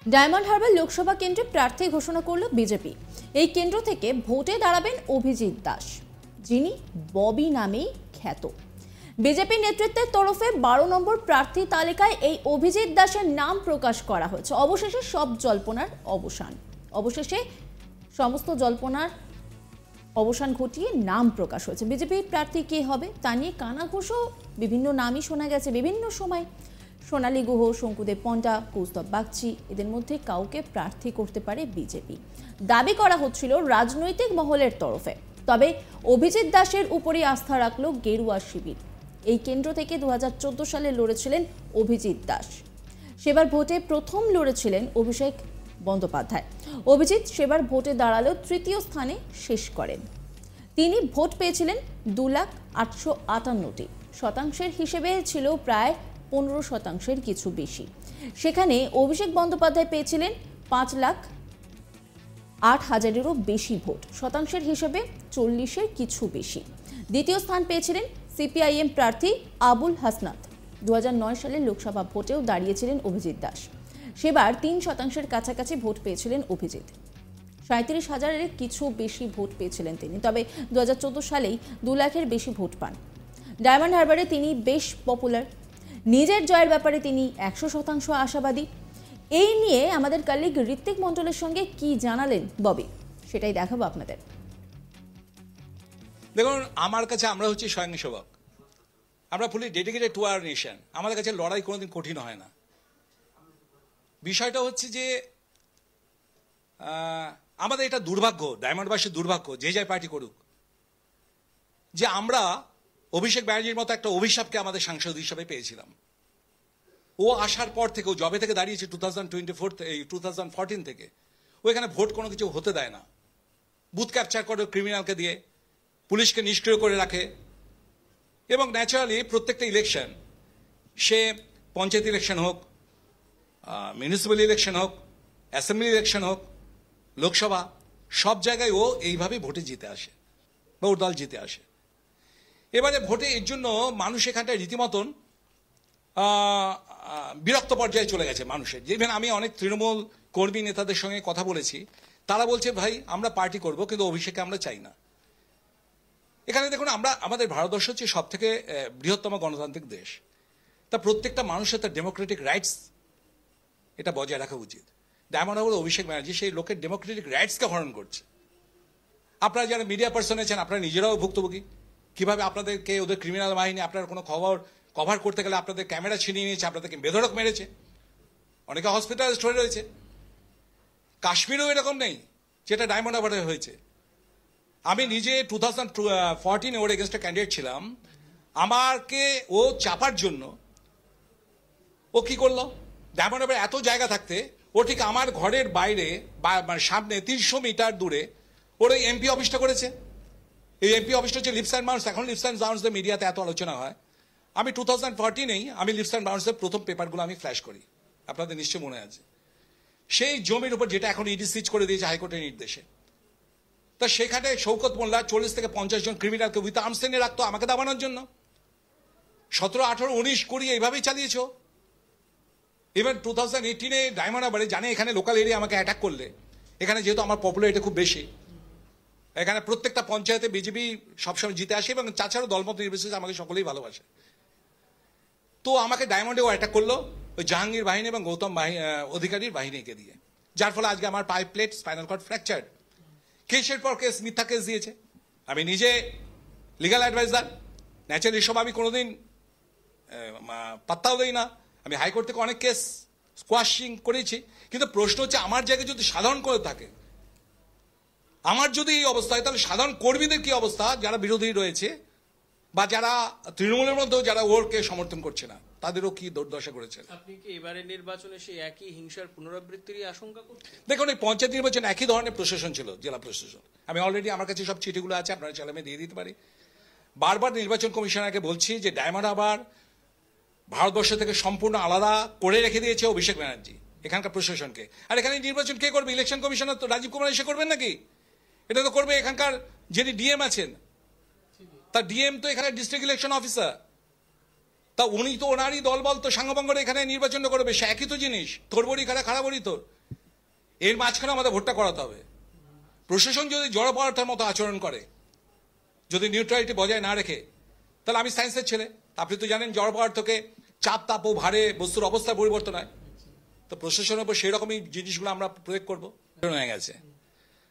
Diamond Harbour Lok Sabha কেন্দ্রে প্রার্থী ঘোষণা করল বিজেপি। এই কেন্দ্র থেকে ভোটে দাঁড়াবেন অভিজিৎ দাস, যিনি ববি নামেই খ্যাত। বিজেপি নেতৃত্বের তরফে 12 নম্বর প্রার্থী তালিকায় এই অভিজিৎ দাসের নাম প্রকাশ করা হয়েছে। অবশেষে সব জল্পনার অবসান, সমস্ত জল্পনার অবসান ঘটিয়ে নাম প্রকাশ হয়েছে। বিজেপির প্রার্থী কে হবে তা নিয়ে কানাঘুষো বিভিন্ন নামই শোনা গেছে বিভিন্ন সময়। সোনালী গুহ, শঙ্কুদেব পণ্ডা, কৌস্তব বাগচি, এদের মধ্যে কাউকে প্রার্থী করতে পারে বিজেপি, দাবি করা হচ্ছিল রাজনৈতিক মহলের তরফে। তবে অভিজিৎ দাসের উপরই আস্থা রাখল গেরুয়া শিবির। এই কেন্দ্র থেকে 2014 সালে লড়েছিলেন অভিজিৎ দাস। সেবার ভোটে প্রথম লড়েছিলেন অভিষেক বন্দ্যোপাধ্যায়। অভিজিৎ সেবার ভোটে দাঁড়ালেও তৃতীয় স্থানে শেষ করেন। তিনি ভোট পেয়েছিলেন 2,08,58টি, শতাংশের হিসেবে ছিল প্রায় 15% কিছু বেশি। সেখানে অভিষেক বন্দ্যোপাধ্যায় পেয়েছিলেন 5,08,000-এরও বেশি ভোট, শতাংশের হিসেবে 40-এর কিছু বেশি। দ্বিতীয় স্থান পেয়েছিলেন সিপিআইএম প্রার্থী আবুল হাসনাত। 2009 সালের লোকসভা ভোটেও দাঁড়িয়েছিলেন অভিজিৎ দাস। সেবার 3% কাছাকাছি ভোট পেয়েছিলেন অভিজিৎ। 37,000-এর কিছু বেশি ভোট পেয়েছিলেন তিনি। তবে 2014 সালেই 2 লাখের বেশি ভোট পান। ডায়মন্ড হারবারে তিনি বেশ পপুলার। নিজের জয়ের ব্যাপারে তিনি 100% আশাবাদী। এই নিয়ে আমাদের কলিগ ঋত্বিক মণ্ডলের সঙ্গে কি জানালেন ববি, সেটাই দেখাবো আপনাদের। দেখুন, আমার কাছে আমরা হচ্ছি স্বয়ংসেবক, আমরা ফুলি ডেডিকেটেড টু আওয়ার নেশন। আমাদের কাছে লড়াই কোনোদিন কঠিন হয় না। বিষয়টা হচ্ছে যে আমাদের এটা দুর্ভাগ্য, ডায়মন্ডবাসীর দুর্ভাগ্য, যে যাই পার্টি করুক, যে আমরা অভিষেক ব্যানার্জির মতো একটা অভিশাপকে আমাদের সাংসদ হিসাবে পেয়েছিলাম। ও আসার পর থেকে, ও জবে থেকে দাঁড়িয়েছে 2014 থেকে, ও এখানে ভোট কোনো কিছু হতে দেয় না। বুথ ক্যাপচার করে ক্রিমিনালকে দিয়ে, পুলিশকে নিষ্ক্রিয় করে রাখে। এবং ন্যাচারালি প্রত্যেকটা ইলেকশন, সে পঞ্চায়েত ইলেকশন হোক, মিউনিসিপ্যাল ইলেকশন হোক, অ্যাসেম্বলি ইলেকশন হোক, লোকসভা, সব জায়গায় ও এইভাবে ভোটে জিতে আসে বা ওর দল জিতে আসে। এবারে ভোটে এর জন্য মানুষ এখানটায় রীতিমতন বিরক্ত পর্যায়ে চলে গেছে মানুষের। যেখানে আমি অনেক তৃণমূল কর্মী নেতাদের সঙ্গে কথা বলেছি, তারা বলছে ভাই আমরা পার্টি করব, কিন্তু অভিষেকে আমরা চাই না। এখানে দেখুন, আমাদের ভারতবর্ষ হচ্ছে সব থেকে বৃহত্তম গণতান্ত্রিক দেশ। তা প্রত্যেকটা মানুষের তার ডেমোক্রেটিক রাইটস এটা বজায় রাখা উচিত। ডায়মন্ড হারবার অভিষেক ব্যানার্জি সেই লোকের ডেমোক্রেটিক রাইটসকে হরণ করছে। আপনারা যারা মিডিয়া পার্সন আছেন, আপনারা নিজেরাও ভুক্তভোগী। কিভাবে আপনাদেরকে ওদের ক্রিমিনাল বাহিনী আপনার কোনো খবর কভার করতে গেলে আপনাদের ক্যামেরা ছিনিয়ে নিয়েছে, আপনাদেরকে বেধড়ক মেরেছে, অনেকে হসপিটালাইজড হয়ে রয়েছে। কাশ্মীরেও এরকম নেই যেটা ডায়মন্ড হারবারে হয়েছে। আমি নিজে 2014 ওর এগেনস্টে ক্যান্ডিডেট ছিলাম। আমাকে ও চাপার জন্য ও কি করলো, ডায়মন্ড হারবারে এত জায়গা থাকতে ও ঠিক আমার ঘরের বাইরে মানে সামনে 300 মিটার দূরে ওর ওই এমপি অফিসটা করেছে। এই এমপি অফিসটা হচ্ছে লিপস অ্যান্ড বাউন্স। এখন লিপস অ্যান্ড বাউন্সদের মিডিয়াতে এত আলোচনা হয়। আমি 2014-এই আমি লিপস অ্যান্ড বাউন্সের প্রথম পেপারগুলো আমি ফ্ল্যাশ করি, আপনাদের নিশ্চয় মনে আছে। সেই জমির উপর, যেটা এখন ইডি সিজ করে দিয়েছে হাইকোর্টের নির্দেশে, তা সেখানে শওকত মোল্লা 40 থেকে 50 জন ক্রিমিনালকে উইথ আর্মস এনে রাখতো আমাকে দাবানোর জন্য। 17, 18, 19, 20 এইভাবেই চালিয়েছ। ইভেন 2018-এ ডায়মন্ড হারবারে জানে এখানে লোকাল এরিয়া আমাকে অ্যাটাক করলে, এখানে যেহেতু আমার পপুলারিটি খুব বেশি, এখানে প্রত্যেকটা পঞ্চায়েতে বিজেপি সবসময় জিতে আসে এবং তাছাড়াও দলমত নির্বিশেষে আমাকে সকলেই ভালোবাসে। তো আমাকে ডায়মন্ডে ও অ্যাটাক করলো ওই জাহাঙ্গীর বাহিনী এবং গৌতম অধিকারীর বাহিনীকে দিয়ে, যার ফলে আজকে আমার pipe plate, spinal cord fractured. কেসের পর কেস, মিথ্যা কেস দিয়েছে। আমি নিজে লিগাল অ্যাডভাইজার, ন্যাচারালি সব আমি কোনোদিন পাত্তাও দেই না। আমি হাইকোর্ট থেকে অনেক কেস স্কোয়াশিং করেছি। কিন্তু প্রশ্ন হচ্ছে, আমার জায়গায় যদি সাধারণ করে থাকে, আমার যদি এই অবস্থা হয়, তাহলে সাধারণ কর্মীদের কি অবস্থা, যারা বিরোধী রয়েছে বা যারা তৃণমূলের মধ্যেও যারা ওরকে সমর্থন করছে না, তাদেরও কি দুর্দশা করেছে। আপনি কি এবারে নির্বাচনে সেই একই হিংসার পুনরাবৃত্তিরই আশঙ্কা করছেন? দেখুন, এই পঞ্চায়েত নির্বাচন একই ধরনের প্রশাসন ছিল, জেলা প্রশাসন। আমি অলরেডি, আমার কাছে সব চিঠিগুলো আছে, আপনারা চাইলে আমি দিয়ে দিতে পারি। বারবার নির্বাচন কমিশনারকে বলছি যে ডায়মন্ড হারবার ভারতবর্ষ থেকে সম্পূর্ণ আলাদা করে রেখে দিয়েছে অভিষেক ব্যানার্জি এখানকার প্রশাসনকে। আর এখানে নির্বাচন কে করবে? ইলেকশন কমিশনার তো রাজীব কুমার এসে করবেন নাকি? এটা তো করবে এখানকার যিনি ডিএম আছেন, তার ডিএম তো এখানে ডিস্ট্রিক্ট ইলেকশন অফিসার। তা উনি তো ওনারই দলবল তো সাঙ্গভঙ্গরে এখানে নির্বাচন করবে, সে একই তো জিনিস, তোর বড়ি খারাপ খারাপ বড়ি তোর। এর মাঝখানে আমাদের ভোটটা করাতে হবে। প্রশাসন যদি জড় পদার্থের মতো আচরণ করে, যদি নিউট্রালিটি বজায় না রেখে, তাহলে আমি সায়েন্সের ছেলে, আপনি তো জানেন জড় পদার্থকে চাপ তাপ ও ভারে বস্তুর অবস্থার পরিবর্তন হয়, তো প্রশাসনের উপর সেই রকমই জিনিসগুলো আমরা প্রয়োগ করবো। হয়ে গেছে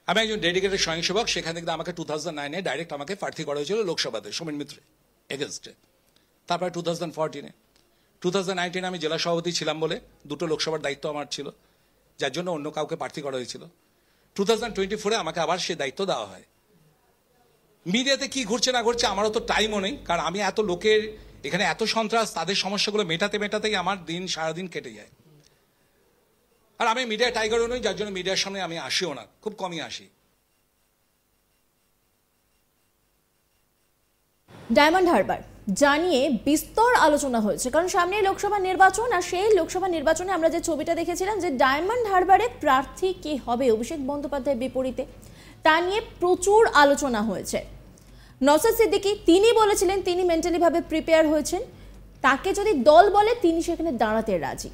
আমি একজন ডেডিকেটেড স্বয়ংসেবক, সেখান থেকে আমাকে 2009-এ ডাইরেক্ট আমাকে প্রার্থী করা হয়েছিল লোকসভাতে সোমেন মিত্র এগেনস্টে। তারপরে 2019-এ আমি জেলা সভাপতি ছিলাম বলে 2টো লোকসভার দায়িত্ব আমার ছিল, যার জন্য অন্য কাউকে প্রার্থী করা হয়েছিল। 2024-এ আমাকে আবার সেই দায়িত্ব দেওয়া হয়। মিডিয়াতে কি ঘুরছে না ঘুরছে আমারও তো টাইমও নেই, কারণ আমি এত লোকের এখানে এত সন্ত্রাস, তাদের সমস্যাগুলো মেটাতেই আমার দিন সারাদিন কেটে যায়। আর আমি মিডিয়া টাইগারও নই, যার জন্য মিডিয়ার সামনে আমি আসিও না, খুব কমই আসি। ডায়মন্ড হারবার জানিয়ে বিস্তর আলোচনা হয়েছে, কারণ সামনেই লোকসভা নির্বাচন, আর সেই লোকসভা নির্বাচনে আমরা যে ছবিটা দেখেছিলাম যে ডায়মন্ড হারবারে প্রার্থী কে হবে অভিষেক বন্দ্যোপাধ্যায়ের বিপরীতে, তা নিয়ে প্রচুর আলোচনা হয়েছে। নওশাদ সিদ্দিকী তিনি বলেছিলেন তিনি মেন্টালি ভাবে প্রিপেয়ার হয়েছেন, তাকে যদি দল বলে তিনি সেখানে দাঁড়াতে রাজি।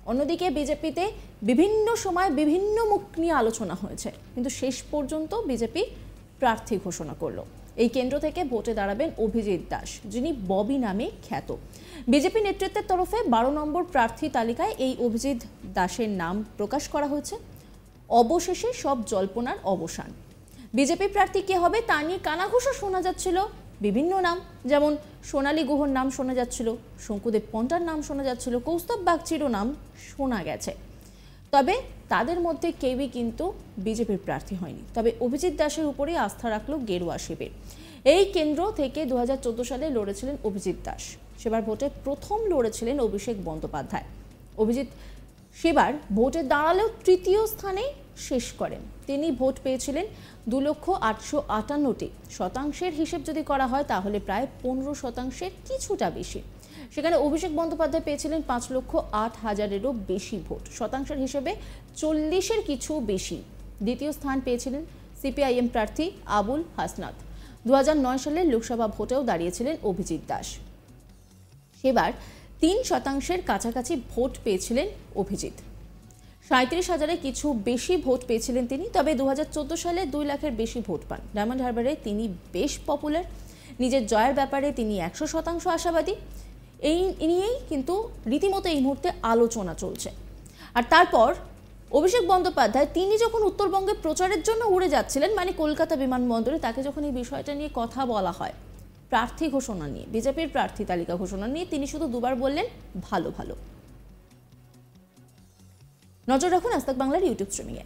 অন্যদিকে বিজেপিতে বিভিন্ন সময় বিভিন্ন মুখ নিয়ে আলোচনা হয়েছে, কিন্তু শেষ পর্যন্ত বিজেপি প্রার্থী ঘোষণা করলো। এই কেন্দ্র থেকে ভোটে দাঁড়াবেন অভিজিৎ দাস, যিনি ববি নামে খ্যাত। বিজেপি নেতৃত্বের তরফে 12 নম্বর প্রার্থী তালিকায় এই অভিজিৎ দাসের নাম প্রকাশ করা হয়েছে। অবশেষে সব জল্পনার অবসান। বিজেপি প্রার্থী কে হবে তা নিয়ে কানাঘুষো শোনা যাচ্ছিল, বিভিন্ন নাম, যেমন সোনালী গুহর নাম শোনা যাচ্ছিল, শঙ্কুদেব পন্টার নাম শোনা যাচ্ছিল, কৌস্তব বাগচিরও নাম শোনা গেছে। তবে তাদের মধ্যে কেউই কিন্তু বিজেপির প্রার্থী হয়নি। তবে অভিজিৎ দাসের উপরেই আস্থা রাখল গেরুয়া শিবির। এই কেন্দ্র থেকে 2014 সালে লড়েছিলেন অভিজিৎ দাস, সেবার ভোটে প্রথম লড়েছিলেন অভিষেক বন্দ্যোপাধ্যায়। অভিজিৎ সেবার ভোটে দাঁড়ালেও তৃতীয় স্থানে শেষ করেন। তিনি ভোট পেয়েছিলেন 2,858,টি। শতাংশের হিসেব যদি করা হয় তাহলে প্রায় 15% কিছুটা বেশি। সেখানে অভিষেক বন্দ্যোপাধ্যায় পেয়েছিলেন 5,08,000-এরও বেশি ভোট, শতাংশের হিসেবে 40-এর কিছু বেশি। দ্বিতীয় স্থান পেয়েছিলেন সিপিআইএম প্রার্থী আবুল হাসনাত। 2009 সালের লোকসভা ভোটেও দাঁড়িয়েছিলেন অভিজিৎ দাস, সেবার 3% কাছাকাছি ভোট পেয়েছিলেন অভিজিৎ। 37,000-এ কিছু বেশি ভোট পেয়েছিলেন তিনি। তবে 2014 সালে 2 লাখের বেশি ভোট পান। ডায়মন্ড হারবারে তিনি বেশ পপুলার, নিজের জয়ের ব্যাপারে তিনি 100% আশাবাদী। এই নিয়েই কিন্তু রীতিমতো এই মুহূর্তে আলোচনা চলছে। আর তারপর অভিষেক বন্দ্যোপাধ্যায় তিনি যখন উত্তরবঙ্গে প্রচারের জন্য উড়ে যাচ্ছিলেন, মানে কলকাতা বিমানবন্দরে, তাকে যখন এই বিষয়টা নিয়ে কথা বলা হয়, প্রার্থী ঘোষণা নিয়ে, বিজেপির প্রার্থী তালিকা ঘোষণা নিয়ে, তিনি শুধু দুবার বললেন ভালো ভালো। নজর রাখুন আজ তাক বাংলার ইউটিউব স্ট্রিমিংয়ে।